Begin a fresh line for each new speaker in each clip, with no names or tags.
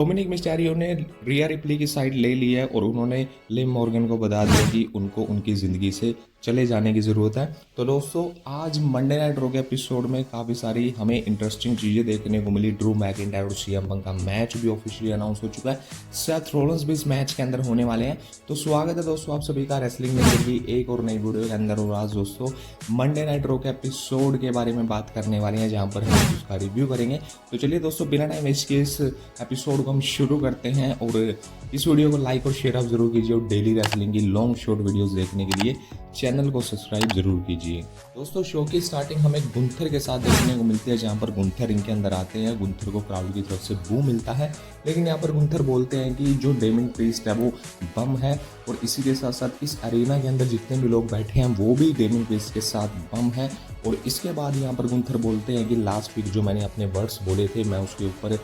Dominic Mysterio ने रिया replay की side ले ली है और उन्होंने लिम मॉर्गन को बता दिया कि उनको उनकी ज़िंदगी से चले जाने की ज़रूरत है। तो दोस्तों आज मंडे नाइट रो के एपिसोड में काफ़ी सारी हमें इंटरेस्टिंग चीज़ें देखने को मिली। ड्रू मैकिंटायर और सीएम पंक का मैच भी ऑफिशियली अनाउंस हो चुका है। सेथ रॉलिंस भी इस मैच के अंदर होने वाले हैं। तो स्वागत है दोस्तों आप सभी का रेसलिंग में की एक और नई वीडियो के अंदर। और आज दोस्तों मंडे नाइट रो के एपिसोड के बारे में बात करने वाले हैं जहाँ पर हम उसका रिव्यू करेंगे। तो चलिए दोस्तों बिना टाइम वेस्ट किए इस एपिसोड को हम शुरू करते हैं। और इस वीडियो को लाइक और शेयर आप जरूर कीजिए और डेली रेसलिंग की लॉन्ग शॉर्ट वीडियोस देखने के लिए चैनल को सब्सक्राइब जरूर कीजिए। दोस्तों शो की स्टार्टिंग हमें गुंथर के साथ देखने को मिलती है जहां पर गुंथर रिंग के अंदर आते हैं। गुंथर को क्राउड की तरफ से बू मिलता है, लेकिन यहाँ पर गुंथर बोलते हैं कि जो डेमिन प्रीस्ट है वो बम है। और इसी के साथ साथ इस अरीना के अंदर जितने भी लोग बैठे हैं वो भी डेमिन प्रीस्ट के साथ बम है। और इसके बाद यहाँ पर गुंथर बोलते हैं कि लास्ट वीक जो मैंने अपने वर्ड्स बोले थे मैं उसके ऊपर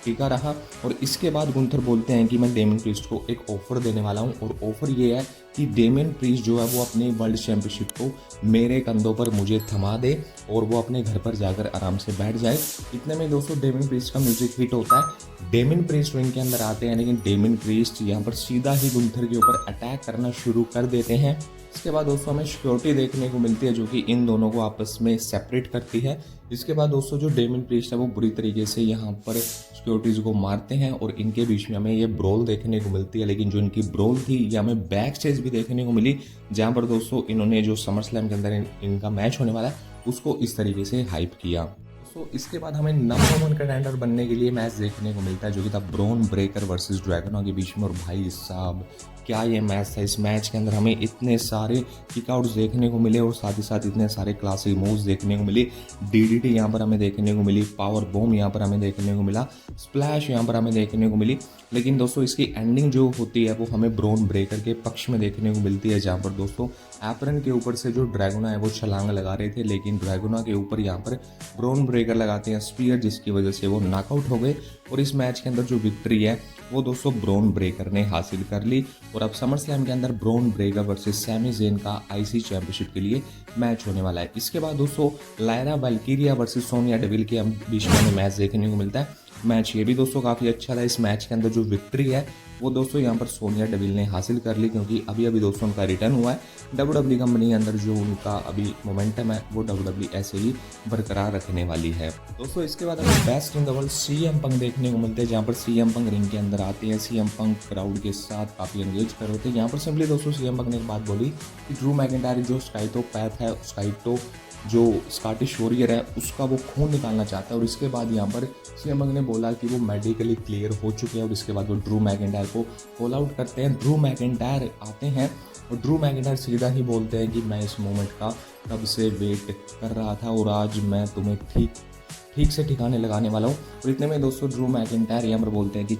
टिका रहा। और इसके बाद गुंथर बोलते हैं कि मैं डेमिन प्रीस्ट को एक ऑफर देने वाला हूं और ऑफर ये है कि डेमिन प्रीस्ट जो है वो अपनी वर्ल्ड चैंपियनशिप को मेरे कंधों पर मुझे थमा दे और वो अपने घर पर जाकर आराम से बैठ जाए। इतने में दोस्तों डेमिन प्रीस्ट का म्यूजिक हिट होता है। डेमिन प्रीस्ट रिंग के अंदर आते हैं, लेकिन डेमिन प्रीस्ट यहाँ पर सीधा ही गुंथर के ऊपर अटैक करना शुरू कर देते हैं। इसके बाद दोस्तों हमें सिक्योरिटी देखने को मिलती है जो कि इन दोनों को आपस में सेपरेट करती है। इसके बाद दोस्तों जो डेमिन प्रीस्ट है वो बुरी तरीके से यहाँ पर सिक्योरिटीज को मारते हैं और इनके बीच में हमें ये ब्रोल देखने को मिलती है। लेकिन जो इनकी ब्रोल थी ये हमें बैक स्टेज भी देखने को मिली, जहाँ पर दोस्तों इन्होंने जो समर स्लैम के अंदर इनका मैच होने वाला है उसको इस तरीके से हाइप किया। तो इसके बाद हमें नंबर 1 कंटेंडर बनने के लिए मैच देखने को मिलता है जो कि था ब्रॉन ब्रेकर वर्सेस ड्रैगनों के बीच में। और भाई साहब क्या ये मैच था। इस मैच के अंदर हमें इतने सारे किकआउट्स देखने को मिले और साथ ही साथ इतने सारे क्लासिक मूव्स देखने को मिली। डीडीटी यहाँ पर हमें देखने को मिली, पावर बॉम्ब यहाँ पर हमें देखने को मिला, स्प्लैश यहाँ पर हमें देखने को मिली। लेकिन दोस्तों इसकी एंडिंग जो होती है वो हमें ब्रॉन ब्रेकर के पक्ष में देखने को मिलती है, जहाँ पर दोस्तों एप्रन के ऊपर से जो ड्रैगोना है वो छलांग लगा रहे थे, लेकिन ड्रैगोना के ऊपर यहाँ पर ब्रॉन ब्रेकर लगाते हैं स्पीयर, जिसकी वजह से वो नॉकआउट हो गए। और इस मैच के अंदर जो विक्ट्री है वो दोस्तों ब्रॉन ब्रेकर ने हासिल कर ली। और अब समर स्लैम के अंदर Bron Breakker versus Sami Zayn का आईसी चैंपियनशिप के लिए मैच होने वाला है। इसके बाद दोस्तों Lyra Valkyria versus Sonya Deville के बीच में मैच देखने को मिलता है। मैच ये भी दोस्तों काफ़ी अच्छा था। इस मैच के अंदर जो विक्ट्री है वो दोस्तों यहाँ पर सोनिया डेविल ने हासिल कर ली, क्योंकि अभी अभी दोस्तों उनका रिटर्न हुआ है। डब्ल्यूडब्ल्यूई कंपनी के अंदर जो उनका अभी मोमेंटम है वो डब्ल्यूडब्ल्यूई ऐसे ही बरकरार रखने वाली है। दोस्तों इसके बाद हमें best in the world CM Punk देखने को मिलते हैं, जहाँ पर सीएम पंक रिंग के अंदर आते हैं। सीएम पंक क्राउड के साथ काफ़ी एंगेज कर रहे थे। यहाँ पर सिंपली दोस्तों सीएम पंक ने एक बात बोली कि ड्रू मैकिंटायर जो स्काइटो पैथ है, स्काइटो जो स्कॉटिश वॉरियर है उसका वो खून निकालना चाहता है। और इसके बाद यहाँ पर सीएम पंक ने बोला कि वो मेडिकली क्लियर हो चुके हैं। और इसके बाद वो ड्रू मैकिंटायर को कॉल आउट करते हैं। ड्रू मैकिंटायर आते हैं और ड्रू मैकिंटायर सीधा ही बोलते हैं कि मैं इस मोमेंट का कब से वेट कर रहा था और आज मैं तुम्हें ठीक से ठिकाने लगाने वाला हूँ। और इतने में दोस्तों ड्रू मैकिंटायर यहाँ पर बोलते हैं कि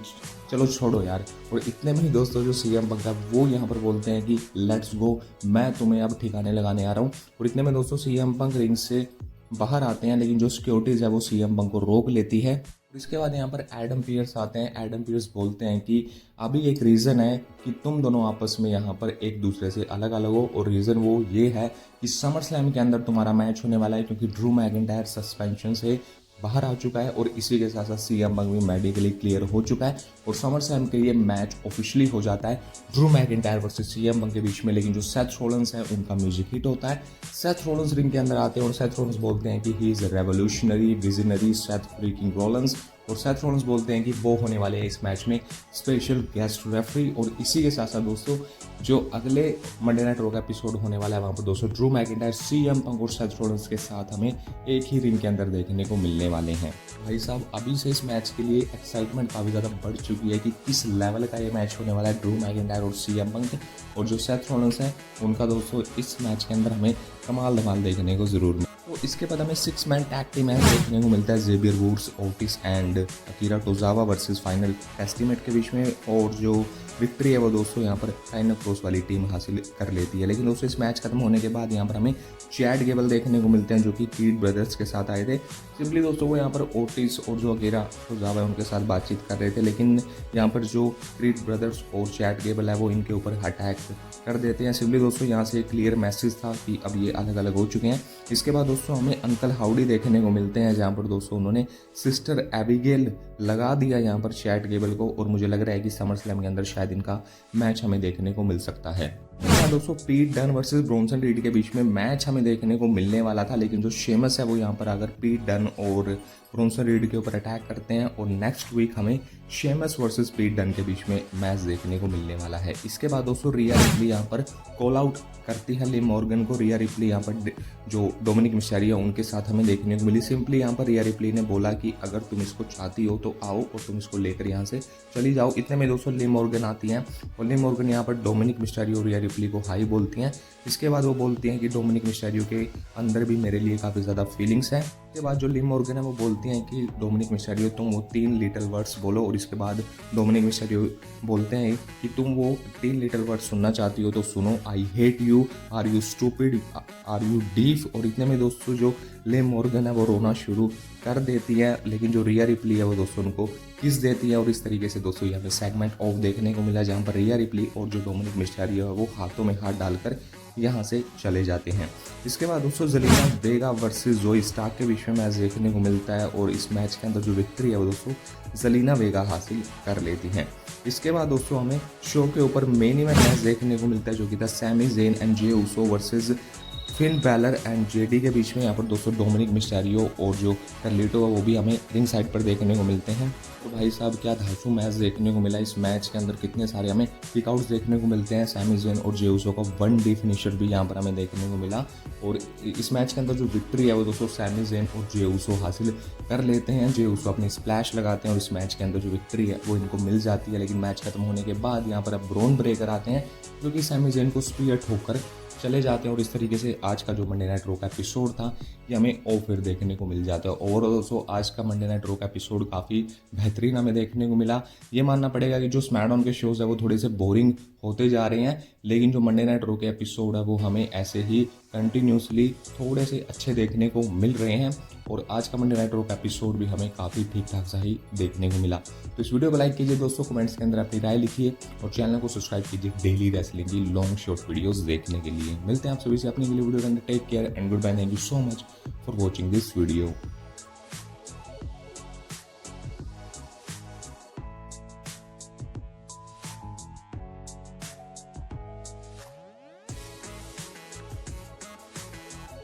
चलो छोड़ो यार। और इतने में ही दोस्तों जो सीएम पंक है वो यहाँ पर बोलते हैं कि लेट्स गो, मैं तुम्हें अब ठिकाने लगाने आ रहा हूँ। और इतने में दोस्तों सीएम पंक रिंग से बाहर आते हैं, लेकिन जो सिक्योरिटीज़ है वो सीएम पंक को रोक लेती है। और इसके बाद यहाँ पर एडम पियर्स आते हैं। एडम पियर्स बोलते हैं कि अभी एक रीज़न है कि तुम दोनों आपस में यहाँ पर एक दूसरे से अलग अलग हो, और रीज़न वो ये है कि समर स्लैम के अंदर तुम्हारा मैच होने वाला है, क्योंकि ड्रू मैकिंटायर सस्पेंशन से बाहर आ चुका है। और इसी के साथ साथ सीएम पंक भी मेडिकली क्लियर हो चुका है और समर स्लैम के लिए मैच ऑफिशियली हो जाता है Drew McIntyre versus CM Punk के बीच में। लेकिन जो सेथ रॉलिंस है उनका म्यूजिक हिट होता है। सेथ रॉलिंस रिंग के अंदर आते हैं और सेथ रॉलिंस बोलते हैं कि he is a revolutionary visionary Seth freaking Rollins. और सेथ रॉलिंस बोलते हैं कि वो होने वाले हैं इस मैच में स्पेशल गेस्ट रेफरी। और इसी के साथ साथ दोस्तों जो अगले मंडे नाइट रो का एपिसोड होने वाला है वहाँ पर दोस्तों ड्रू मैकिंटायर सीएम पंक और सेथ रॉलिंस के साथ हमें एक ही रिंग के अंदर देखने को मिलने वाले हैं। भाई साहब अभी से इस मैच के लिए एक्साइटमेंट काफ़ी ज़्यादा बढ़ चुकी है कि किस लेवल का ये मैच होने वाला है ड्रू मैकिंटायर और सीएम पंक। और जो सेथ रॉलिंस है उनका दोस्तों इस मैच के अंदर हमें कमाल धमाल देखने को ज़रूर मिले। तो इसके बाद हमें 6 मैन टैग टीम मैच देखने को मिलता है Xavier Woods, Otis and Akira Tozawa versus Final Testament के बीच में। और जो विक्ट्री है वो दोस्तों यहाँ पर फाइनल क्रॉस वाली टीम हासिल कर लेती है। लेकिन दोस्तों इस मैच खत्म होने के बाद यहाँ पर हमें चैड गेबल देखने को मिलते हैं जो कि कीड ब्रदर्स के साथ आए थे। सिंपली दोस्तों वो यहाँ पर ओटिस और जो अकीरा टोजावा है उनके साथ बातचीत कर रहे थे, लेकिन यहाँ पर जो क्रीड ब्रदर्स और चैड गेबल है वो इनके ऊपर अटैक कर देते हैं। सिंपली दोस्तों यहाँ से एक क्लियर मैसेज था कि अब ये अलग अलग हो चुके हैं। इसके बाद दोस्तों हमें अंकल हाउडी देखने को मिलते हैं, जहाँ पर दोस्तों उन्होंने सिस्टर एबिगेल लगा दिया यहाँ पर चैट गेबल को और मुझे लग रहा है कि समर स्लैम के अंदर शायद इनका मैच हमें देखने को मिल सकता है। हाँ दोस्तों, पीट डन वर्सेस ब्रोंसन रीड के बीच में मैच हमें देखने को मिलने वाला था, लेकिन जो शेमस है वो यहाँ पर अगर पीट डन और ब्रोंसन रीड के ऊपर अटैक करते हैं और नेक्स्ट वीक हमें शेमस वर्सेस पीट डन के बीच में मैच देखने को मिलने वाला है। इसके बाद दोस्तों रिया रिप्ली यहाँ पर कॉल आउट करती है लिव मॉर्गन को। रिया रिप्ली यहाँ पर जो डोमिनिक मिस्टेरियो उनके साथ हमें देखने को मिली। सिंपली यहाँ पर रिया रिप्ली ने बोला कि अगर तुम इसको चाहती हो तो आओ और तुम इसको लेकर यहाँ से चली जाओ। इतने में दोस्तों लिव मॉर्गन आती हैं और लिव मॉर्गन यहाँ पर डोमिनिक मिस्टेरियो और रिया रिप्ली को हाई बोलती हैं। इसके बाद वो बोलती हैं कि डोमिनिक मिस्टेरियो के अंदर भी मेरे लिए काफ़ी ज़्यादा फीलिंग्स हैं। इसके बाद जो लिव मॉर्गन है वो बोलती हैं कि डोमिनिक मिस्टेरियो तुम वो 3 लिटिल वर्ड्स बोलो, और इसके बाद डोमिनिक मिस्टेरियो बोलते हैं कि तुम वो 3 लिटिल वर्ड्स सुनना चाहती हो तो सुनो, I hate you, are you stupid, are you deaf. और इतने में दोस्तों जो लिव मॉर्गन है वो रोना शुरू कर देती है, लेकिन जो रिया रिप्ली है वो दोस्तों उनको किस देती है। और इस तरीके से दोस्तों यहाँ पे सेगमेंट ऑफ देखने को मिला, जहाँ पर रिया रिप्ली और जो डोमिनिक मिस्टेरियो है वो हाथों में हाथ डालकर यहाँ से चले जाते हैं। इसके बाद दोस्तों जेलिना वेगा वर्सेस जोई स्टार्क के बीच में मैच देखने को मिलता है और इस मैच के अंदर जो विक्ट्री है वो दोस्तों जेलिना वेगा हासिल कर लेती हैं। इसके बाद दोस्तों हमें शो के ऊपर मेन इवेंट मैच देखने को मिलता है, जो कि था Sami Zayn and Jey Uso versus Finn Balor and JD के बीच में। यहाँ पर दोस्तों डोमिनिक मिस्टेरियो और जो कार्लिटो है वो भी हमें रिंग साइड पर देखने को मिलते हैं। तो भाई साहब क्या धांसू मैच देखने को मिला। इस मैच के अंदर कितने सारे हमें किकआउट्स देखने को मिलते हैं। सैमी ज़ेन और जे ऊसो का 1D फिनिशर भी यहाँ पर हमें देखने को मिला। और इस मैच के अंदर जो विक्ट्री है वो दोस्तों सैमी ज़ेन और जे ऊसो हासिल कर लेते हैं। जे ऊसो अपनी स्प्लैश लगाते हैं और इस मैच के अंदर जो विक्ट्री है वो इनको मिल जाती है। लेकिन मैच खत्म होने के बाद यहाँ पर अब ब्रॉन ब्रेकर आते हैं, जो कि सैमी ज़ेन को स्पीयर ठोक कर चले जाते हैं। और इस तरीके से आज का जो मंडे नाइट रो का एपिसोड था ये हमें और फिर देखने को मिल जाता है। ओवरऑल दोस्तों आज का मंडे नाइट रो का एपिसोड काफ़ी बेहतरीन हमें देखने को मिला। ये मानना पड़ेगा कि जो स्मैकडाउन के शोज़ है वो थोड़े से बोरिंग होते जा रहे हैं, लेकिन जो मंडे नाइट रो के एपिसोड है वो हमें ऐसे ही कंटिन्यूसली थोड़े से अच्छे देखने को मिल रहे हैं। और आज का मंडे नाइट रो का एपिसोड भी हमें काफ़ी ठीक ठाक सा ही देखने को मिला। तो इस वीडियो को लाइक कीजिए दोस्तों, कमेंट्स के अंदर अपनी राय लिखिए और चैनल को सब्सक्राइब कीजिए डेली रेसलिंग की लॉन्ग शॉर्ट वीडियोस देखने के लिए। मिलते हैं आप सभी से अपनी अगली वीडियो के अंदर। Take care and goodbye. Thank you so much for watching this video.